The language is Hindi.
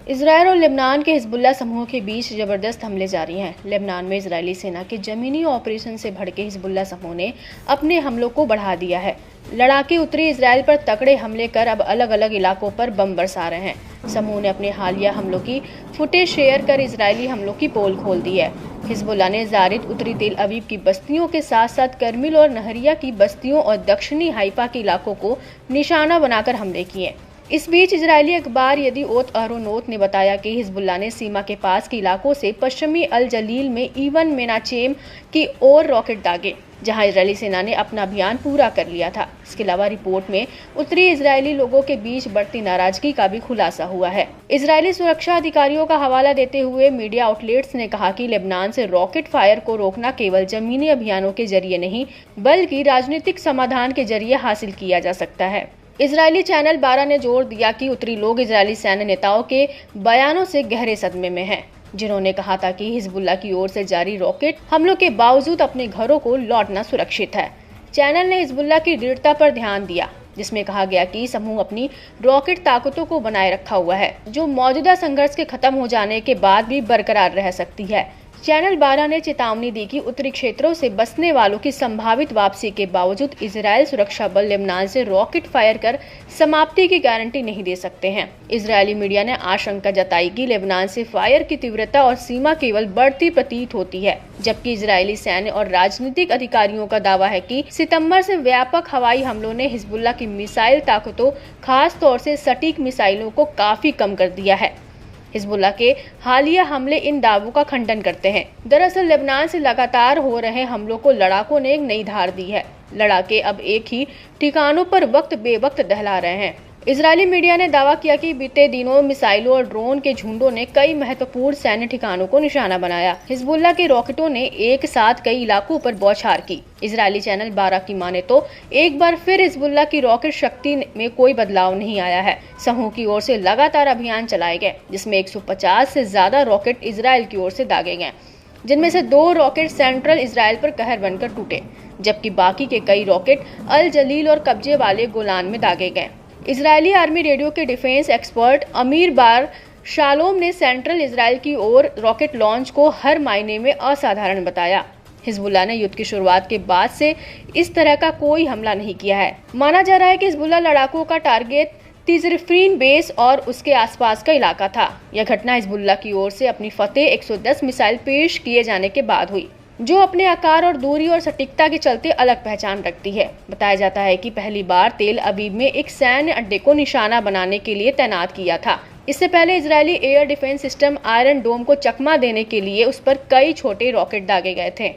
इजरायल और लेबनान के हिजबुल्ला समूह के बीच जबरदस्त हमले जारी हैं। लेबनान में इजरायली सेना के जमीनी ऑपरेशन से भड़के हिजबुल्ला समूह ने अपने हमलों को बढ़ा दिया है। लड़ाके उत्तरी इजरायल पर तगड़े हमले कर अब अलग अलग इलाकों पर बम बरसा रहे हैं। समूह ने अपने हालिया हमलों की फुटेज शेयर कर इजरायली हमलों की पोल खोल दी है। हिजबुल्ला ने जारिद, उत्तरी तेल अवीव की बस्तियों के साथ साथ करमिल और नहरिया की बस्तियों और दक्षिणी हाइफा के इलाकों को निशाना बनाकर हमले किए। इस बीच इजरायली अखबार यदीओत अहरोनोत ने बताया कि हिजबुल्ला ने सीमा के पास के इलाकों से पश्चिमी अल जलील में इवन मेनाचेम की ओर रॉकेट दागे, जहां इजरायली सेना ने अपना अभियान पूरा कर लिया था। इसके अलावा रिपोर्ट में उत्तरी इजरायली लोगों के बीच बढ़ती नाराजगी का भी खुलासा हुआ है। इजरायली सुरक्षा अधिकारियों का हवाला देते हुए मीडिया आउटलेट्स ने कहा कि लेबनान से रॉकेट फायर को रोकना केवल जमीनी अभियानों के जरिए नहीं बल्कि राजनीतिक समाधान के जरिए हासिल किया जा सकता है। इजरायली चैनल 12 ने जोर दिया कि उत्तरी लोग इजरायली सैन्य नेताओं के बयानों से गहरे सदमे में हैं, जिन्होंने कहा था कि हिजबुल्ला की ओर से जारी रॉकेट हमलों के बावजूद अपने घरों को लौटना सुरक्षित है। चैनल ने हिजबुल्ला की दृढ़ता पर ध्यान दिया, जिसमें कहा गया कि समूह अपनी रॉकेट ताकतों को बनाए रखा हुआ है, जो मौजूदा संघर्ष के खत्म हो जाने के बाद भी बरकरार रह सकती है। चैनल 12 ने चेतावनी दी कि उत्तरी क्षेत्रों से बसने वालों की संभावित वापसी के बावजूद इजरायल सुरक्षा बल लेबनान से रॉकेट फायर कर समाप्ति की गारंटी नहीं दे सकते हैं। इजरायली मीडिया ने आशंका जताई कि लेबनान से फायर की तीव्रता और सीमा केवल बढ़ती प्रतीत होती है, जबकि इजरायली सैन्य और राजनीतिक अधिकारियों का दावा है कि सितंबर से व्यापक हवाई हमलों ने हिजबुल्ला की मिसाइल ताकतों, खास तौर से सटीक मिसाइलों को काफी कम कर दिया है। हिजबुल्ला के हालिया हमले इन दावों का खंडन करते हैं। दरअसल लेबनान से लगातार हो रहे हमलों को लड़ाकों ने एक नई धार दी है। लड़ाके अब एक ही ठिकानों पर वक्त बेवक्त दहला रहे हैं। इजरायली मीडिया ने दावा किया कि बीते दिनों मिसाइलों और ड्रोन के झुंडों ने कई महत्वपूर्ण सैन्य ठिकानों को निशाना बनाया। हिजबुल्ला के रॉकेटों ने एक साथ कई इलाकों पर बौछार की। इजरायली चैनल 12 की माने तो एक बार फिर हिजबुल्ला की रॉकेट शक्ति में कोई बदलाव नहीं आया है। समूह की ओर से लगातार अभियान चलाए गए, जिसमें 150 से ज्यादा रॉकेट इजरायल की ओर से दागे गए, जिनमें से 2 रॉकेट सेंट्रल इजरायल पर कहर बनकर टूटे, जबकि बाकी के कई रॉकेट अल जलील और कब्जे वाले गोलान में दागे गए। इजरायली आर्मी रेडियो के डिफेंस एक्सपर्ट अमीर बार शालोम ने सेंट्रल इजरायल की ओर रॉकेट लॉन्च को हर मायने में असाधारण बताया। हिजबुल्ला ने युद्ध की शुरुआत के बाद से इस तरह का कोई हमला नहीं किया है। माना जा रहा है कि हिजबुल्ला लड़ाकों का टारगेट तिजरिफीन बेस और उसके आसपास का इलाका था। यह घटना हिजबुल्ला की ओर से अपनी फतेह 110 मिसाइल पेश किए जाने के बाद हुई, जो अपने आकार और दूरी और सटीकता के चलते अलग पहचान रखती है। बताया जाता है कि पहली बार तेल अवीव में एक सैन्य अड्डे को निशाना बनाने के लिए तैनात किया था। इससे पहले Israeli air defence system Iron Dome को चकमा देने के लिए उस पर कई छोटे रॉकेट दागे गए थे।